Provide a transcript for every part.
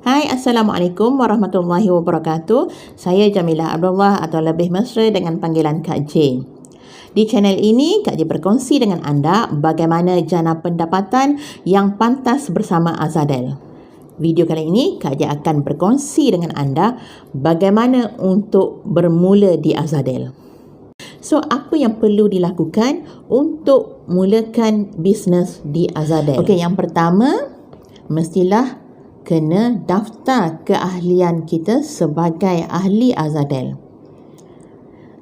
Hai, Assalamualaikum warahmatullahi wabarakatuh. Saya Jamilah Abdullah atau lebih mesra dengan panggilan Kak J. Di channel ini, Kak J berkongsi dengan anda bagaimana jana pendapatan yang pantas bersama Azadel. Video kali ini, Kak J akan berkongsi dengan anda bagaimana untuk bermula di Azadel. So, apa yang perlu dilakukan untuk mulakan bisnes di Azadel? Okey, yang pertama, mestilah kena daftar keahlian kita sebagai ahli Azadel.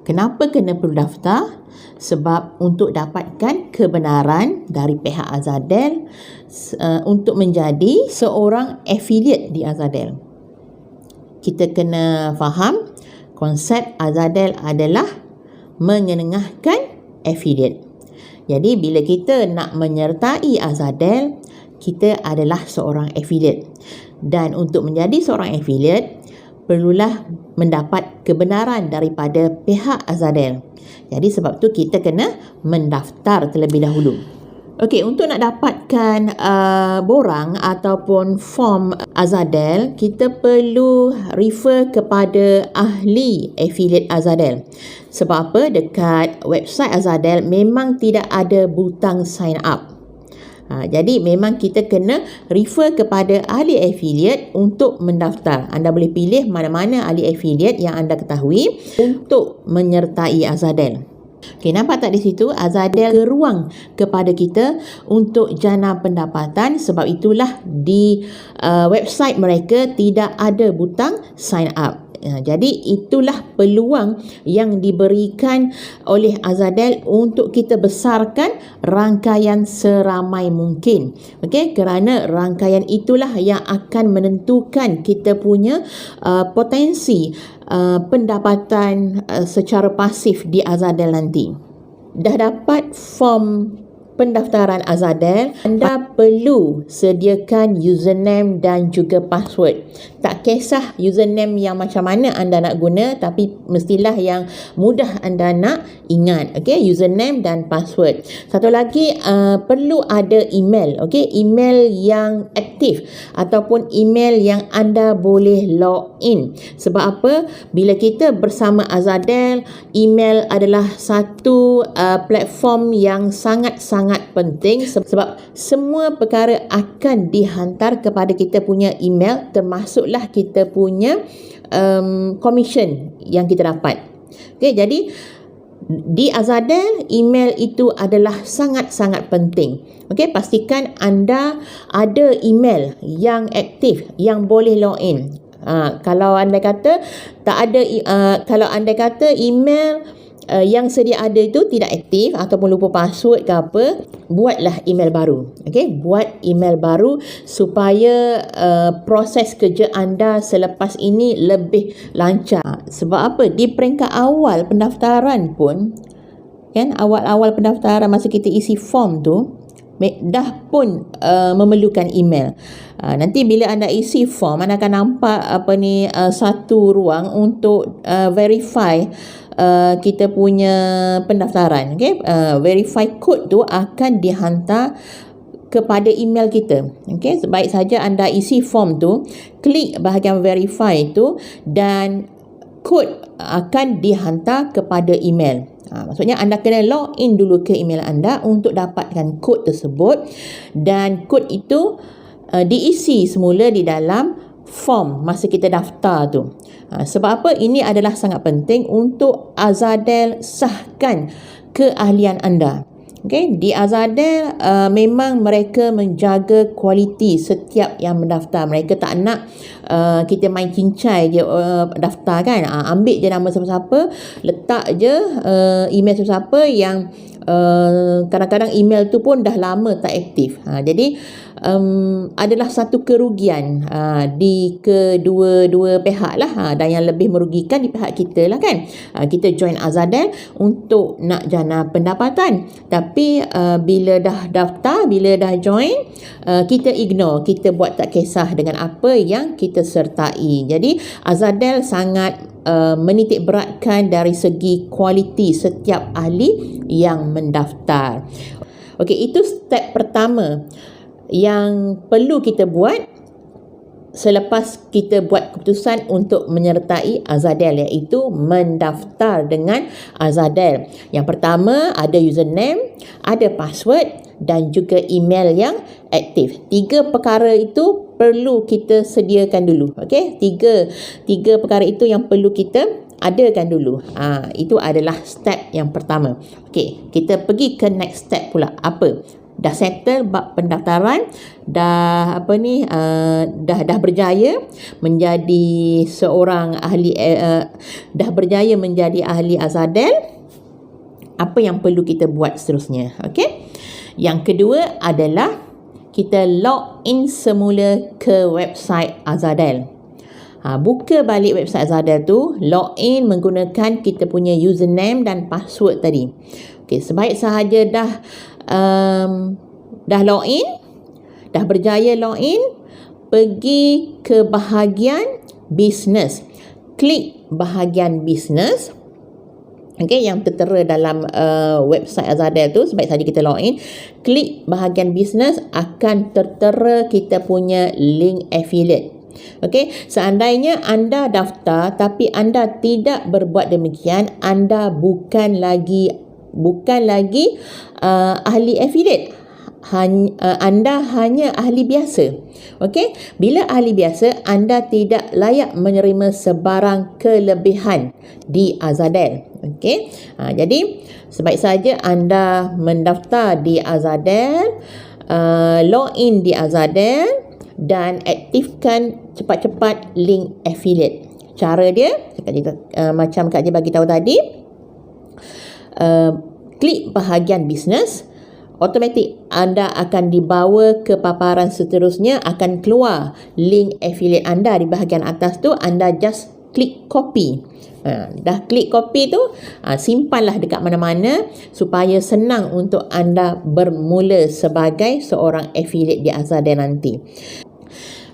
Kenapa kena perlu daftar? Sebab untuk dapatkan kebenaran dari pihak Azadel untuk menjadi seorang affiliate di Azadel. Kita kena faham konsep Azadel adalah mengenengahkan affiliate. Jadi bila kita nak menyertai Azadel, kita adalah seorang affiliate. Dan untuk menjadi seorang affiliate, perlulah mendapat kebenaran daripada pihak Azadel. Jadi sebab tu kita kena mendaftar terlebih dahulu. Okey, untuk nak dapatkan borang ataupun form Azadel, kita perlu refer kepada ahli affiliate Azadel. Sebab apa? Dekat website Azadel memang tidak ada butang sign up. Jadi memang kita kena refer kepada ahli affiliate untuk mendaftar. Anda boleh pilih mana-mana ahli affiliate yang anda ketahui untuk menyertai Azadel. Okey, nampak tak di situ? Azadel ruang kepada kita untuk jana pendapatan, sebab itulah di website mereka tidak ada butang sign up. Jadi itulah peluang yang diberikan oleh Azadel untuk kita besarkan rangkaian seramai mungkin. Okey, kerana rangkaian itulah yang akan menentukan kita punya potensi pendapatan secara pasif di Azadel nanti. Dah dapat form pendaftaran Azadel, anda perlu sediakan username dan juga password. Tak kisah username yang macam mana anda nak guna, tapi mestilah yang mudah anda nak ingat. Okey, username dan password. Satu lagi, perlu ada email. Okey, email yang aktif ataupun email yang anda boleh log in. Sebab apa? Bila kita bersama Azadel, email adalah satu platform yang sangat-sangat penting, sebab semua perkara akan dihantar kepada kita punya email, termasuklah kita punya commission yang kita dapat. Okey, jadi di Azadel, email itu adalah sangat-sangat penting. Okey, pastikan anda ada email yang aktif, yang boleh login. Kalau anda kata tak ada, kalau anda kata email yang sedia ada itu tidak aktif ataupun lupa password ke apa, buatlah email baru. Okey, buat email baru supaya proses kerja anda selepas ini lebih lancar. Sebab apa? Di peringkat awal pendaftaran pun, kan, awal-awal pendaftaran masa kita isi form tu dah pun memerlukan email. Nanti bila anda isi form, anda akan nampak satu ruang untuk verify kita punya pendaftaran. Okay? Verify code tu akan dihantar kepada email kita. Okay? Baik saja anda isi form tu, klik bahagian verify tu dan kod akan dihantar kepada email. Maksudnya anda kena log in dulu ke email anda untuk dapatkan kod tersebut, dan kod itu diisi semula di dalam form masa kita daftar tu. Sebab apa? Ini adalah sangat penting untuk Azadel sahkan keahlian anda. Okay? Di Azadel memang mereka menjaga kualiti setiap yang mendaftar. Mereka tak nak kita main cincai je daftar, kan. Ambil je nama siapa-siapa, letak je email siapa-siapa yang kadang-kadang email tu pun dah lama tak aktif. Jadi adalah satu kerugian di kedua-dua pihak lah, dan yang lebih merugikan di pihak kita lah, kan. Kita join Azadel untuk nak jana pendapatan, tapi bila dah daftar, bila dah join, kita ignore, kita buat tak kisah dengan apa yang kita sertai. Jadi Azadel sangat menitik beratkan dari segi kualiti setiap ahli yang mendaftar. Okey, itu step pertama yang perlu kita buat selepas kita buat keputusan untuk menyertai Azadel, iaitu mendaftar dengan Azadel. Yang pertama ada username, ada password dan juga email yang aktif. 3 perkara itu perlu kita sediakan dulu. Okey, tiga perkara itu yang perlu kita adakan dulu. Itu adalah step yang pertama. Okey, kita pergi ke next step pula. Apa? Dah settle bab pendaftaran, dah berjaya menjadi seorang ahli, dah berjaya menjadi ahli Azadel. Apa yang perlu kita buat seterusnya? Okey. Yang kedua adalah kita log in semula ke website Azadel. Buka balik website Azadel tu, log in menggunakan kita punya username dan password tadi. Okey, sebaik sahaja dah log in, dah berjaya log in, pergi ke bahagian business. Klik bahagian business. Okey, yang tertera dalam website Azadel tu, sebaik saja kita log in, klik bahagian business, akan tertera kita punya link affiliate. Okey, seandainya anda daftar tapi anda tidak berbuat demikian, anda bukan lagi ahli affiliate. Anda hanya ahli biasa. Okey, bila ahli biasa, anda tidak layak menerima sebarang kelebihan di Azadel. Okey, jadi sebaik saja anda mendaftar di Azadel, log in di Azadel dan aktifkan cepat-cepat link affiliate. Cara dia macam Kak Ji bagi tahu tadi, klik bahagian business, automatik anda akan dibawa ke paparan seterusnya, akan keluar link affiliate anda di bahagian atas tu, anda just klik copy. Dah klik copy tu, simpanlah dekat mana-mana supaya senang untuk anda bermula sebagai seorang affiliate di Azadel nanti.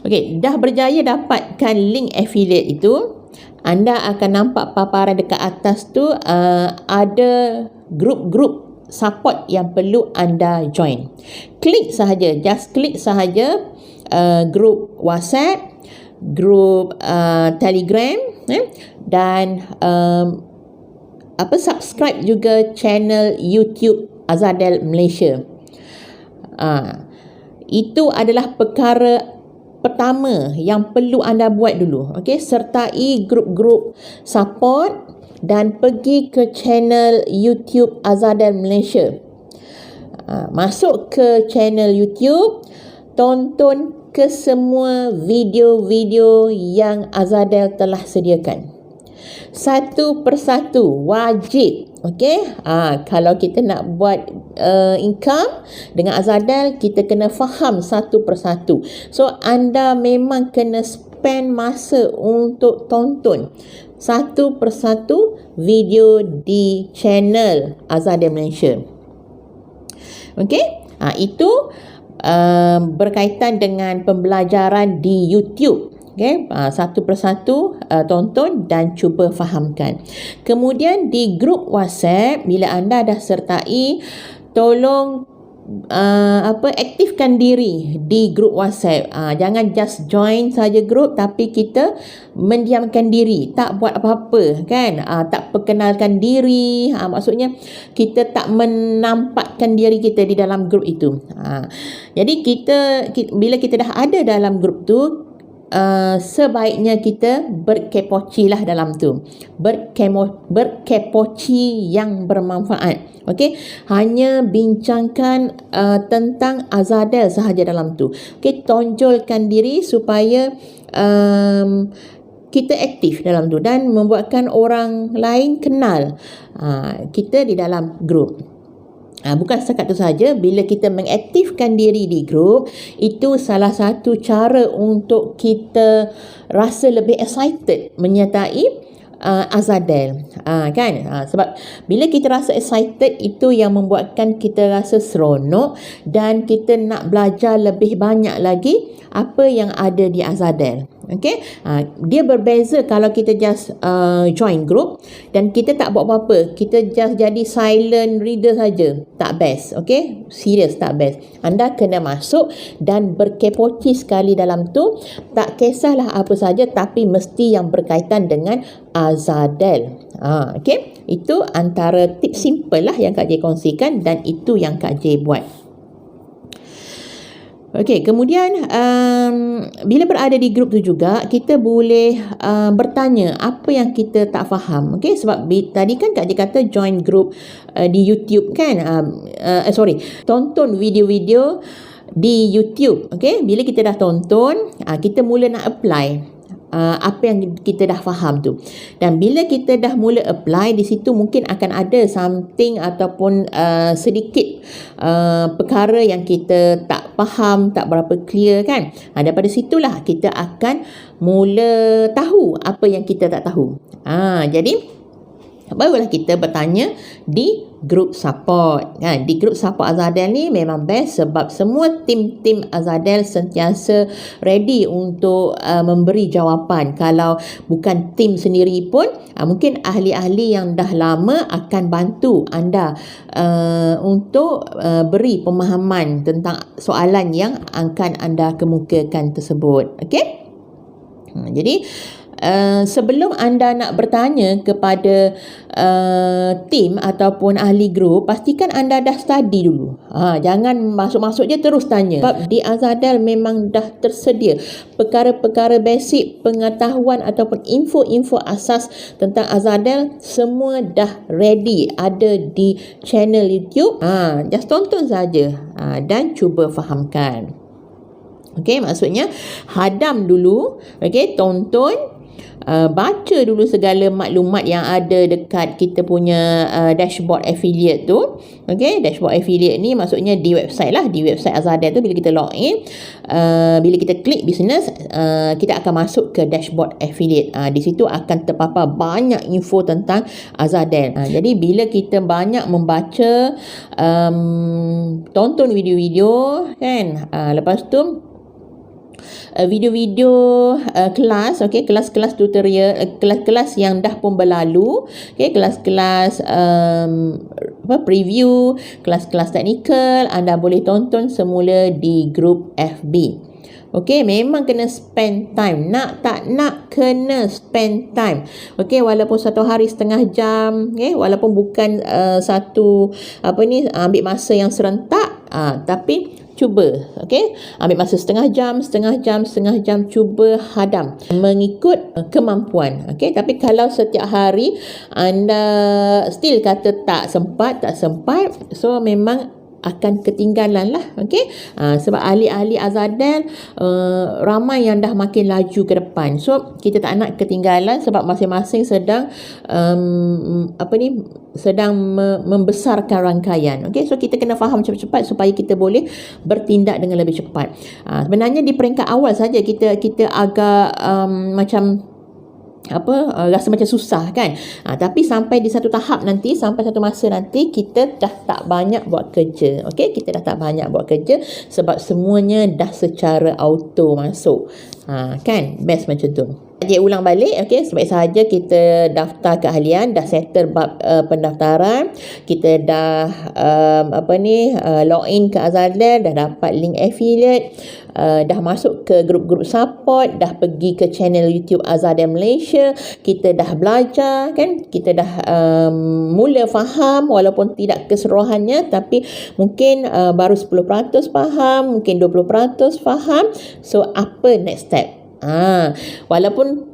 Okey, dah berjaya dapatkan link affiliate itu, anda akan nampak paparan dekat atas tu, ada grup-grup support yang perlu anda join. Klik sahaja, just klik sahaja grup WhatsApp, grup Telegram, dan subscribe juga channel YouTube Azadel Malaysia. Itu adalah perkara pertama yang perlu anda buat dulu. Okey, sertai grup-grup support dan pergi ke channel YouTube Azadel Malaysia. Masuk ke channel YouTube, tonton ke semua video-video yang Azadel telah sediakan. Satu persatu, wajib. Okey, kalau kita nak buat income dengan Azadel, kita kena faham satu persatu. So anda memang kena spend masa untuk tonton satu persatu video di channel Azadel Malaysia. Okey, itu berkaitan dengan pembelajaran di YouTube. Okay, satu persatu tonton dan cuba fahamkan. Kemudian di grup WhatsApp, bila anda dah sertai, tolong aktifkan diri di grup WhatsApp. Jangan just join saja grup tapi kita mendiamkan diri, tak buat apa-apa kan, tak perkenalkan diri. Maksudnya kita tak menampakkan diri kita di dalam grup itu. Jadi bila kita dah ada dalam grup tu, sebaiknya kita berkepoci lah dalam tu, berkepoci yang bermanfaat. Okey, hanya bincangkan tentang Azadel sahaja dalam tu. Okey, tonjolkan diri supaya kita aktif dalam tu dan membuatkan orang lain kenal kita di dalam grup. Bukan setakat itu saja, bila kita mengaktifkan diri di grup, itu salah satu cara untuk kita rasa lebih excited menyertai Azadel. Sebab bila kita rasa excited, itu yang membuatkan kita rasa seronok dan kita nak belajar lebih banyak lagi apa yang ada di Azadel. Okay, dia berbeza kalau kita just join group dan kita tak buat apa-apa, kita just jadi silent reader saja, tak best. Okay, serius tak best. Anda kena masuk dan berkepoci sekali dalam tu, tak kisahlah apa saja, tapi mesti yang berkaitan dengan Azadel. Okay, itu antara tips simple lah yang Kak J kongsikan dan itu yang Kak J buat. Okey, kemudian bila berada di grup tu juga kita boleh bertanya apa yang kita tak faham. Okey, sebab tadi kan Kak J kata join group di YouTube kan. Tonton video-video di YouTube. Okey, bila kita dah tonton, kita mula nak apply apa yang kita dah faham tu. Dan bila kita dah mula apply, di situ mungkin akan ada something ataupun sedikit perkara yang kita tak faham, tak berapa clear kan. Daripada situlah kita akan mula tahu apa yang kita tak tahu. Jadi barulah kita bertanya di group support kan. Di group support Azadel ni memang best sebab semua tim-tim Azadel sentiasa ready untuk memberi jawapan. Kalau bukan tim sendiri pun mungkin ahli-ahli yang dah lama akan bantu anda untuk beri pemahaman tentang soalan yang akan anda kemukakan tersebut. Okey? Jadi sebelum anda nak bertanya kepada tim ataupun ahli grup, pastikan anda dah study dulu. Jangan masuk-masuk je terus tanya. Sebab di Azadel memang dah tersedia perkara-perkara basic pengetahuan ataupun info-info asas tentang Azadel, semua dah ready ada di channel YouTube. Just tonton saja dan cuba fahamkan. Okey, maksudnya hadam dulu, okey, tonton, baca dulu segala maklumat yang ada dekat kita punya dashboard affiliate tu. Okey, dashboard affiliate ni maksudnya di website lah, di website Azadel tu bila kita login, bila kita klik business, kita akan masuk ke dashboard affiliate. Di situ akan terpapar banyak info tentang Azadel. Jadi bila kita banyak membaca, tonton video-video kan, lepas tu video-video kelas, okey, kelas-kelas tutorial, kelas-kelas yang dah pun berlalu, okey, kelas-kelas preview, kelas-kelas teknikal, anda boleh tonton semula di grup FB. Okey, memang kena spend time. Nak tak nak kena spend time. Okey, walaupun satu hari setengah jam, walaupun bukan ambil masa yang serentak, tapi cuba, okey, ambil masa setengah jam, cuba hadam mengikut kemampuan. Okey, tapi kalau setiap hari anda still kata tak sempat, so memang akan ketinggalan lah. Okey, sebab ahli-ahli Azadel ramai yang dah makin laju ke depan, so kita tak nak ketinggalan sebab masing-masing sedang membesarkan rangkaian. Okey, so kita kena faham cepat-cepat supaya kita boleh bertindak dengan lebih cepat. Sebenarnya di peringkat awal saja kita agak rasa macam susah kan, tapi sampai di satu tahap nanti, sampai satu masa nanti, kita dah tak banyak buat kerja. Okey, kita dah tak banyak buat kerja sebab semuanya dah secara auto masuk. Kan best macam tu. Dia ulang balik, okey, sebaik sahaja kita daftar keahlian, dah settle bab pendaftaran, kita dah login ke Azadel, dah dapat link affiliate, dah masuk ke grup-grup support, dah pergi ke channel YouTube Azadel Malaysia, kita dah belajar kan, kita dah mula faham walaupun tidak keseluruhannya, tapi mungkin baru 10% faham, mungkin 20% faham. So apa next step? Walaupun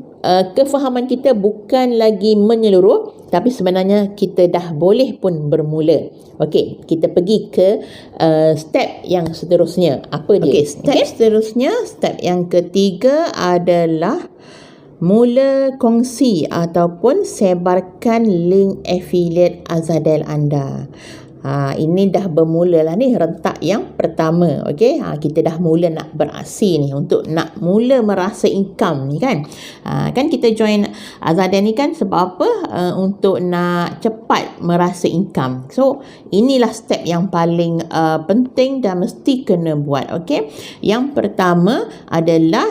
kefahaman kita bukan lagi menyeluruh, tapi sebenarnya kita dah boleh pun bermula. Okey, kita pergi ke step yang seterusnya. Apa dia? Okey, seterusnya, step yang ketiga adalah mula kongsi ataupun sebarkan link affiliate Azadel anda. Ini dah bermula lah ni, rentak yang pertama. Okey, kita dah mula nak beraksi ni, untuk nak mula merasa income ni kan. Kan kita join Azadel ni kan sebab apa? Untuk nak cepat merasa income. So inilah step yang paling penting dan mesti kena buat. Okey, yang pertama adalah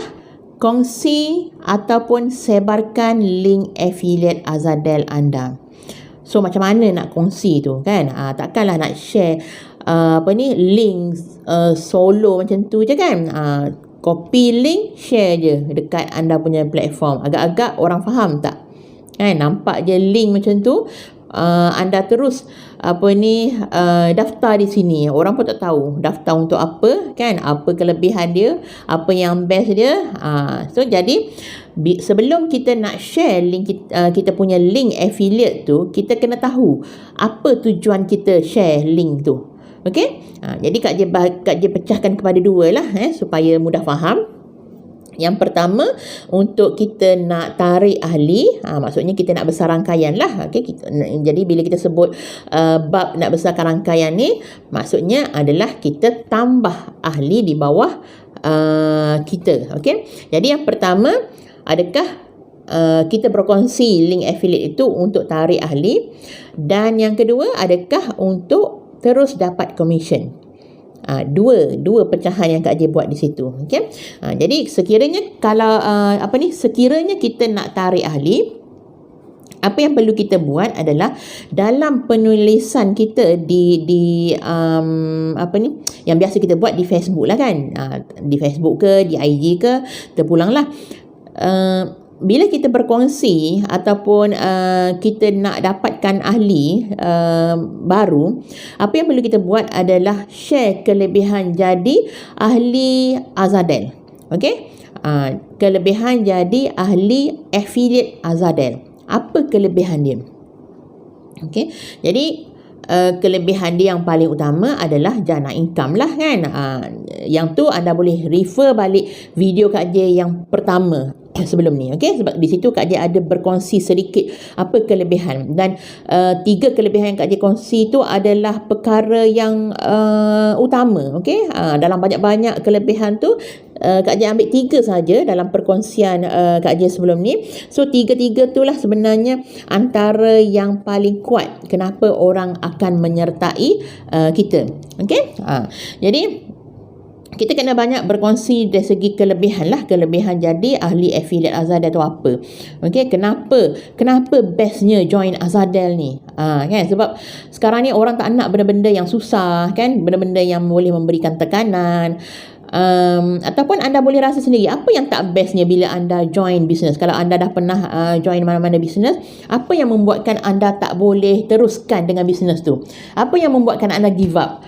kongsi ataupun sebarkan link affiliate Azadel anda. So macam mana nak kongsi tu kan? Takkanlah nak share link solo macam tu je kan? Copy link, share je dekat anda punya platform. Agak-agak orang faham tak? Kan, nampak je link macam tu, anda terus daftar di sini. Orang pun tak tahu daftar untuk apa kan, apa kelebihan dia, apa yang best dia. So jadi sebelum kita nak share link kita punya link affiliate tu, kita kena tahu apa tujuan kita share link tu. Okey? Jadi Kak J pecahkan kepada dua lah supaya mudah faham. Yang pertama, untuk kita nak tarik ahli, maksudnya kita nak besar rangkaian lah. Okay? Jadi bila kita sebut bab nak besarkan rangkaian ni, maksudnya adalah kita tambah ahli di bawah kita. Okay? Jadi yang pertama, adakah kita berkongsi link affiliate itu untuk tarik ahli? Dan yang kedua, adakah untuk terus dapat commission? Dua pecahan yang Kak J buat di situ. Okay? Jadi sekiranya kalau sekiranya kita nak tarik ahli, apa yang perlu kita buat adalah dalam penulisan kita di yang biasa kita buat di Facebook lah kan, di Facebook ke di IG ke, terpulanglah. Bila kita berkongsi ataupun kita nak dapatkan ahli baru, apa yang perlu kita buat adalah share kelebihan jadi ahli Azadel. Okey? Kelebihan jadi ahli affiliate Azadel. Apa kelebihan dia? Okey? Jadi kelebihan dia yang paling utama adalah jana income lah kan. Yang tu anda boleh refer balik video Kak J yang pertama sebelum ni. Okay? Sebab di situ Kak J ada berkongsi sedikit apa kelebihan. Dan 3 kelebihan yang Kak J kongsi tu adalah perkara yang utama. Okay? Dalam banyak-banyak kelebihan tu, Kak J ambil 3 saja dalam perkongsian Kak J sebelum ni. So 3-3 tu lah sebenarnya antara yang paling kuat kenapa orang akan menyertai kita. Okay? Jadi kita kena banyak berkongsi dari segi kelebihan lah. Kelebihan jadi ahli affiliate Azadel tu apa? Okay, kenapa bestnya join Azadel ni? Kan? Sebab sekarang ni orang tak nak benda-benda yang susah kan, benda-benda yang boleh memberikan tekanan. Ataupun anda boleh rasa sendiri apa yang tak bestnya bila anda join business. Kalau anda dah pernah join mana-mana business, apa yang membuatkan anda tak boleh teruskan dengan business tu? Apa yang membuatkan anda give up?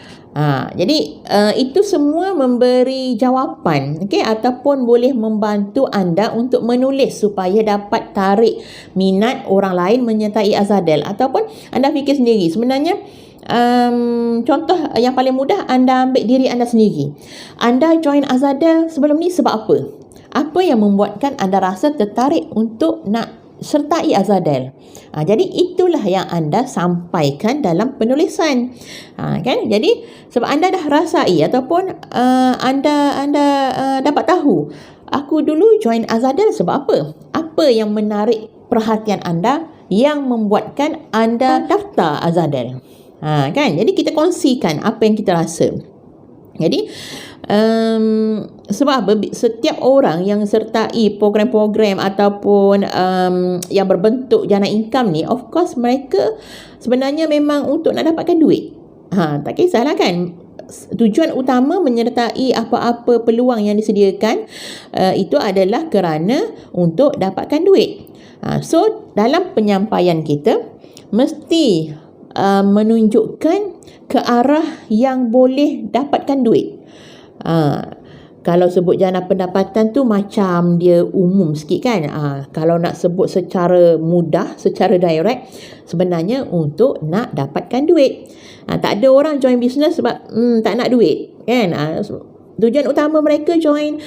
Jadi itu semua memberi jawapan, okay? Ataupun boleh membantu anda untuk menulis supaya dapat tarik minat orang lain menyertai Azadel. Ataupun anda fikir sendiri, sebenarnya contoh yang paling mudah, anda ambil diri anda sendiri. Anda join Azadel sebelum ni sebab apa? Apa yang membuatkan anda rasa tertarik untuk nak sertai Azadel? Jadi itulah yang anda sampaikan dalam penulisan. Kan? Jadi sebab anda dah rasai ataupun anda dapat tahu, aku dulu join Azadel sebab apa? Apa yang menarik perhatian anda yang membuatkan anda daftar Azadel? Kan? Jadi kita kongsikan apa yang kita rasa. Jadi sebab setiap orang yang sertai program-program ataupun yang berbentuk jana income ni, of course mereka sebenarnya memang untuk nak dapatkan duit. Tak kisahlah kan. Tujuan utama menyertai apa-apa peluang yang disediakan itu adalah kerana untuk dapatkan duit. So dalam penyampaian kita mesti menunjukkan ke arah yang boleh dapatkan duit. Kalau sebut jana pendapatan tu macam dia umum sikit kan. Kalau nak sebut secara mudah, secara direct, sebenarnya untuk nak dapatkan duit. Tak ada orang join business sebab tak nak duit kan. Tujuan utama mereka join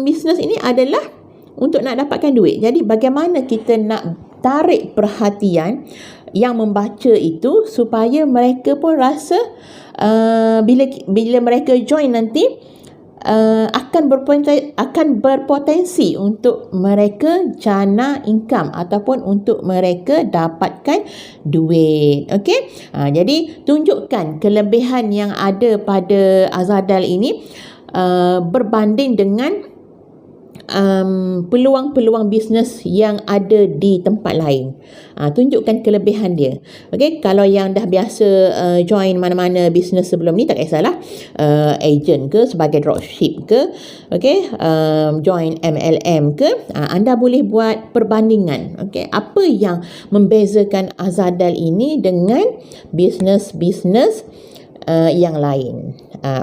business ini adalah untuk nak dapatkan duit. Jadi bagaimana kita nak tarik perhatian yang membaca itu supaya mereka pun rasa bila mereka join nanti akan berpotensi untuk mereka jana income ataupun untuk mereka dapatkan duit. Okey? Jadi tunjukkan kelebihan yang ada pada Azadel ini berbanding dengan peluang-peluang bisnes yang ada di tempat lain. Tunjukkan kelebihan dia. Okey, kalau yang dah biasa join mana-mana bisnes sebelum ni, tak kisahlah, agent ke, sebagai dropship ke, okey, join MLM ke, anda boleh buat perbandingan. Okey, apa yang membezakan Azadel ini dengan bisnes-bisnes yang lain.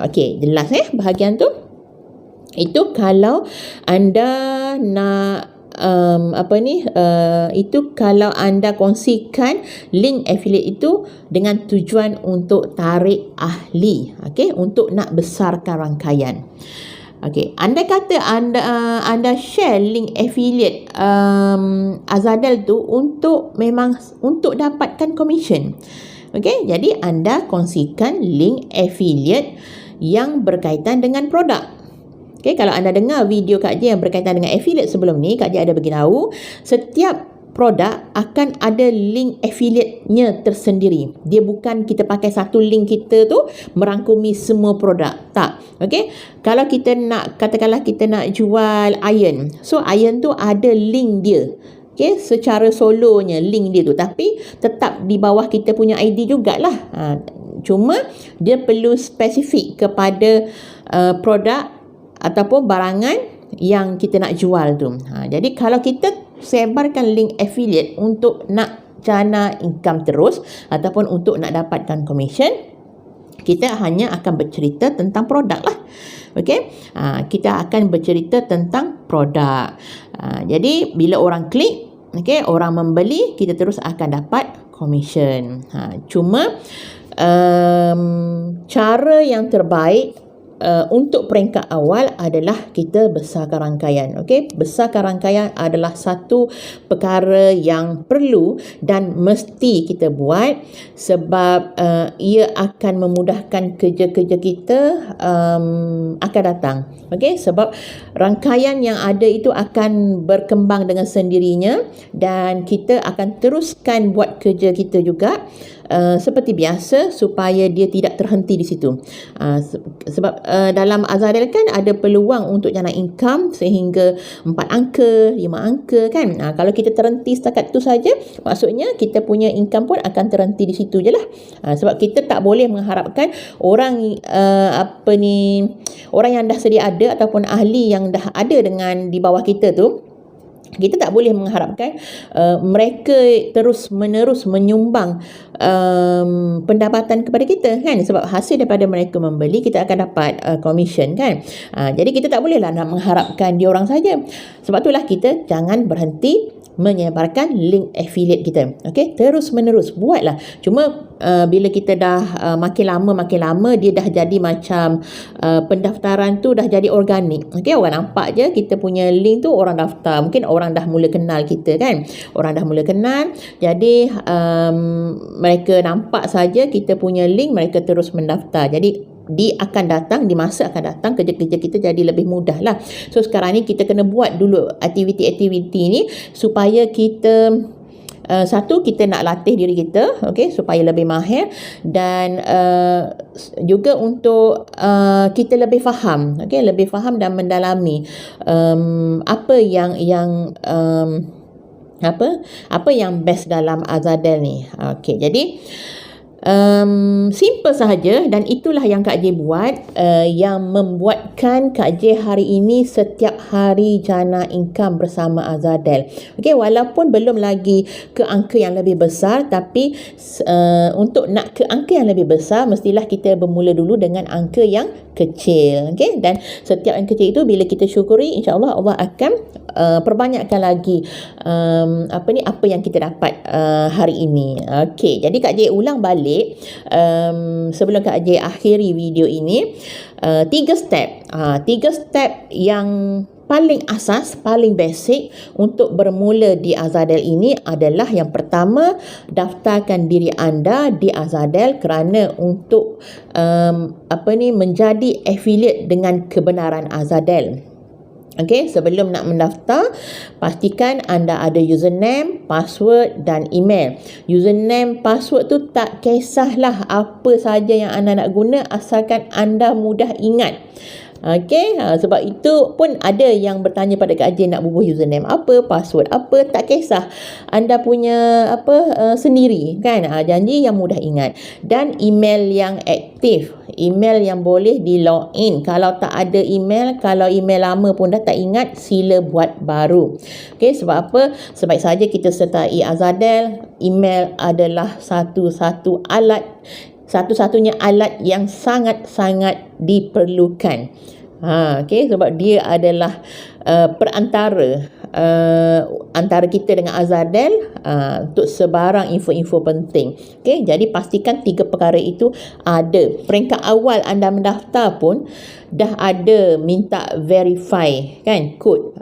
Okey, jelas bahagian tu. Itu kalau anda nak itu kalau anda kongsikan link affiliate itu dengan tujuan untuk tarik ahli, okey, untuk nak besarkan rangkaian. Okey, anda kata anda share link affiliate Azadel tu untuk dapatkan commission. Okey, jadi anda kongsikan link affiliate yang berkaitan dengan produk. Okay, kalau anda dengar video Kak J yang berkaitan dengan affiliate sebelum ni, Kak J ada beritahu setiap produk akan ada link affiliate-nya tersendiri. Dia bukan kita pakai satu link kita tu merangkumi semua produk. Tak. Okay. Kalau kita nak, katakanlah kita nak jual iron. So, iron tu ada link dia. Okay, secara solonya link dia tu. Tapi tetap di bawah kita punya ID jugalah. Cuma dia perlu spesifik kepada produk ataupun barangan yang kita nak jual tu. Jadi kalau kita sebarkan link affiliate untuk nak jana income terus ataupun untuk nak dapatkan commission, kita hanya akan bercerita tentang produk lah. Okey, kita akan bercerita tentang produk. Jadi bila orang klik, okey, orang membeli, kita terus akan dapat commission. Cuma cara yang terbaik untuk peringkat awal adalah kita besarkan rangkaian. Okey, besarkan rangkaian adalah satu perkara yang perlu dan mesti kita buat sebab ia akan memudahkan kerja-kerja kita akan datang. Okey, sebab rangkaian yang ada itu akan berkembang dengan sendirinya dan kita akan teruskan buat kerja kita juga seperti biasa supaya dia tidak terhenti di situ. Sebab dalam Azadel kan ada peluang untuk jana income sehingga 4 angka, 5 angka kan. Kalau kita terhenti setakat tu saja, maksudnya kita punya income pun akan terhenti di situ je lah. Sebab kita tak boleh mengharapkan orang orang yang dah sedia ada ataupun ahli yang dah ada dengan di bawah kita tu, kita tak boleh mengharapkan mereka terus menerus menyumbang pendapatan kepada kita kan, sebab hasil daripada mereka membeli kita akan dapat commission kan. Jadi kita tak bolehlah nak mengharapkan dia orang saja. Sebab itulah kita jangan berhenti menyebarkan link affiliate kita. Okey, terus menerus buatlah. Cuma bila kita dah makin lama dia dah jadi macam pendaftaran tu dah jadi organik. Okey, orang nampak je kita punya link tu, orang daftar. Mungkin orang dah mula kenal kita kan. Orang dah mula kenal. Jadi mereka nampak saja kita punya link, mereka terus mendaftar. Jadi di masa akan datang kerja-kerja kita jadi lebih mudah lah. So sekarang ni kita kena buat dulu aktiviti-aktiviti ni supaya kita satu, kita nak latih diri kita, okay, supaya lebih mahir, dan juga untuk kita lebih faham, okay, lebih faham dan mendalami apa yang best dalam Azadel ni. Okay, jadi simple sahaja, dan itulah yang Kak J buat yang membuatkan Kak J hari ini setiap hari jana income bersama Azadel. Okey, walaupun belum lagi ke angka yang lebih besar, tapi untuk nak ke angka yang lebih besar mestilah kita bermula dulu dengan angka yang kecil. Okey, dan setiap yang kecil itu bila kita syukuri, insya-Allah Allah akan perbanyakkan lagi apa yang kita dapat hari ini. Okey, jadi Kak J ulang balik sebelum Kak J akhiri video ini, 3 step. 3 step yang paling asas, paling basic untuk bermula di Azadel ini adalah: yang pertama, daftarkan diri anda di Azadel kerana untuk menjadi affiliate dengan kebenaran Azadel. Okey, sebelum nak mendaftar, pastikan anda ada username, password dan email. Username, password tu tak kisahlah apa saja yang anda nak guna, asalkan anda mudah ingat. Okey, sebab itu pun ada yang bertanya pada Kak Jane nak bubuh username apa, password apa, tak kisah. Anda punya sendiri kan. Janji yang mudah ingat dan email yang aktif, email yang boleh di login. Kalau tak ada email, kalau email lama pun dah tak ingat, sila buat baru. Okey, sebab apa? Sebaik saja kita sertai Azadel, email adalah satu-satunya alat yang sangat-sangat diperlukan. Okey, sebab dia adalah perantara antara kita dengan Azadel untuk sebarang info-info penting. Okey, jadi pastikan 3 perkara itu ada. Peringkat awal anda mendaftar pun dah ada minta verify kan, kod.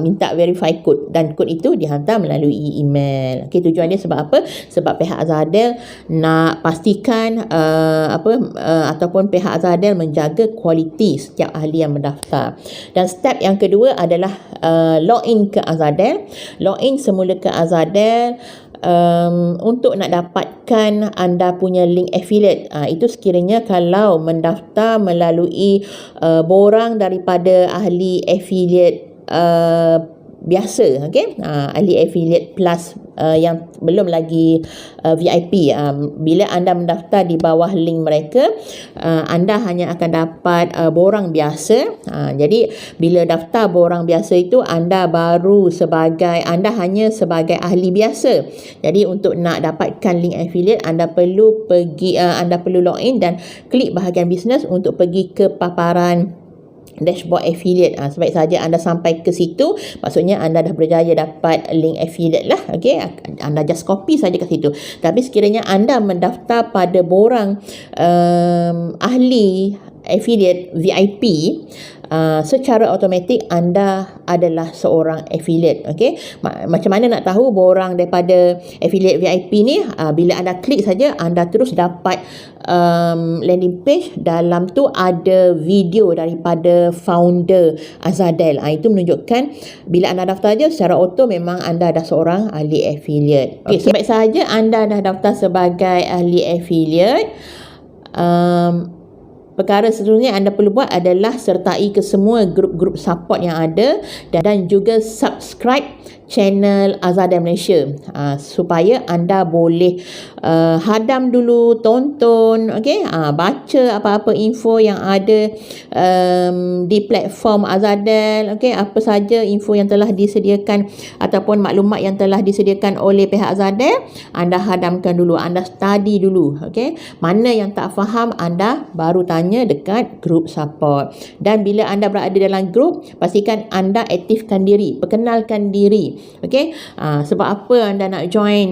Minta verify kod dan kod itu dihantar melalui email. Okey, tujuan dia sebab apa? Sebab pihak Azadel nak pastikan ataupun pihak Azadel menjaga kualiti setiap ahli yang mendaftar. Dan step yang kedua adalah login ke Azadel. Login semula ke Azadel untuk nak dapatkan anda punya link affiliate. Itu sekiranya kalau mendaftar melalui borang daripada ahli affiliate biasa, okey, ahli affiliate plus yang belum lagi VIP. Bila anda mendaftar di bawah link mereka, anda hanya akan dapat borang biasa. Jadi bila daftar borang biasa itu, anda hanya sebagai ahli biasa. Jadi untuk nak dapatkan link affiliate, anda perlu login dan klik bahagian bisnes untuk pergi ke paparan dashboard affiliate. Sebaik saja anda sampai ke situ, maksudnya anda dah berjaya dapat link affiliate lah. Okey, anda just copy saja ke situ. Tapi sekiranya anda mendaftar pada borang ahli affiliate VIP, secara automatik anda adalah seorang affiliate. Okey, macam mana nak tahu borang daripada affiliate VIP ni? Bila anda klik saja, anda terus dapat landing page. Dalam tu ada video daripada founder Azadel. Itu menunjukkan bila anda daftar je, secara auto memang anda dah seorang ahli affiliate. Okey, sebaik saja anda dah daftar sebagai ahli affiliate, perkara seterusnya anda perlu buat adalah sertai ke semua grup-grup support yang ada dan juga subscribe channel Azadel Malaysia, supaya anda boleh hadam dulu, tonton, okey, baca apa-apa info yang ada di platform Azadel, okey, apa saja info yang telah disediakan ataupun maklumat yang telah disediakan oleh pihak Azadel, anda hadamkan dulu, anda study dulu, okey. Mana yang tak faham, anda baru tanya dekat grup support. Dan bila anda berada dalam grup, pastikan anda aktifkan diri, perkenalkan diri. Okey, sebab apa anda nak join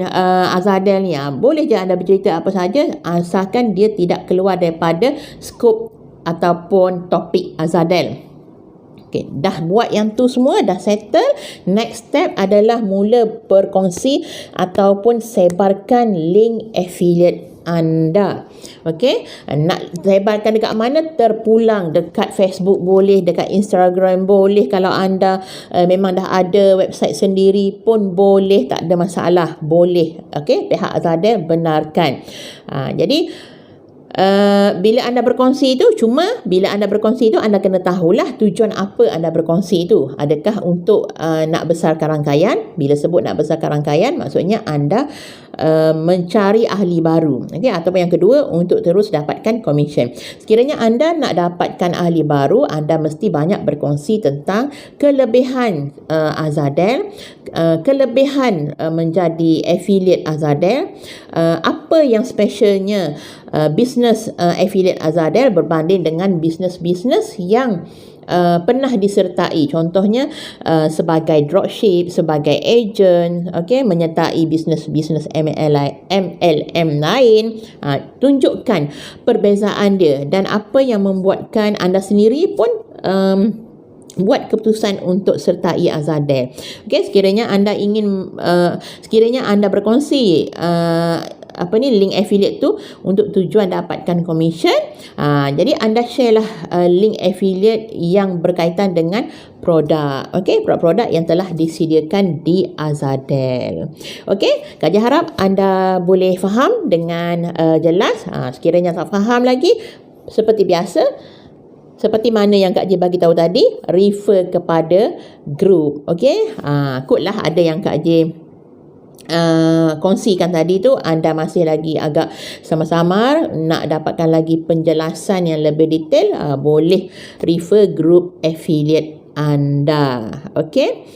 Azadel ni? Boleh je anda bercerita apa saja, asalkan dia tidak keluar daripada skop ataupun topik Azadel. Okay, dah buat yang tu semua, dah settle. Next step adalah mula berkongsi ataupun sebarkan link affiliate anda. Okey, nak sebarkan dekat mana? Terpulang dekat Facebook boleh, dekat Instagram boleh. Kalau anda memang dah ada website sendiri pun boleh, tak ada masalah, boleh. Okey, pihak Azadel benarkan. Jadi bila anda berkongsi itu, anda kena tahulah tujuan apa anda berkongsi itu. Adakah untuk nak besarkan rangkaian? Bila sebut nak besarkan rangkaian, maksudnya anda mencari ahli baru. Okay? Ataupun yang kedua, untuk terus dapatkan komisen. Sekiranya anda nak dapatkan ahli baru, anda mesti banyak berkongsi tentang kelebihan Azadel, kelebihan menjadi affiliate Azadel, apa yang specialnya bisnes affiliate Azadel berbanding dengan bisnes-bisnes yang pernah disertai. Contohnya sebagai dropship, sebagai agent, okey, menyertai bisnes-bisnes MLM lain. Tunjukkan perbezaan dia dan apa yang membuatkan anda sendiri pun buat keputusan untuk sertai Azadel. Okey, sekiranya anda berkongsi link affiliate tu untuk tujuan dapatkan komisen, jadi anda share lah link affiliate yang berkaitan dengan produk, okey, produk-produk yang telah disediakan di Azadel. Okey, Kak harap anda boleh faham dengan jelas. Sekiranya tak faham lagi, seperti biasa, Seperti mana yang Kak J bagi tahu tadi, refer kepada group. Okey, kotlah ada yang Kak J kongsikan tadi tu, anda masih lagi agak samar-samar nak dapatkan lagi penjelasan yang lebih detail, boleh refer group affiliate anda. Okey,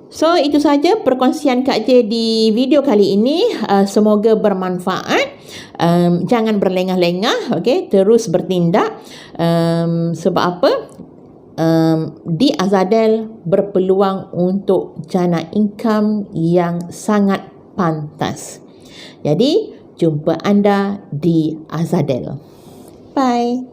so itu saja perkongsian Kak J di video kali ini. Semoga bermanfaat. Jangan berlengah-lengah, okey, terus bertindak. Sebab apa? Di Azadel berpeluang untuk jana income yang sangat pantas. Jadi, jumpa anda di Azadel. Bye.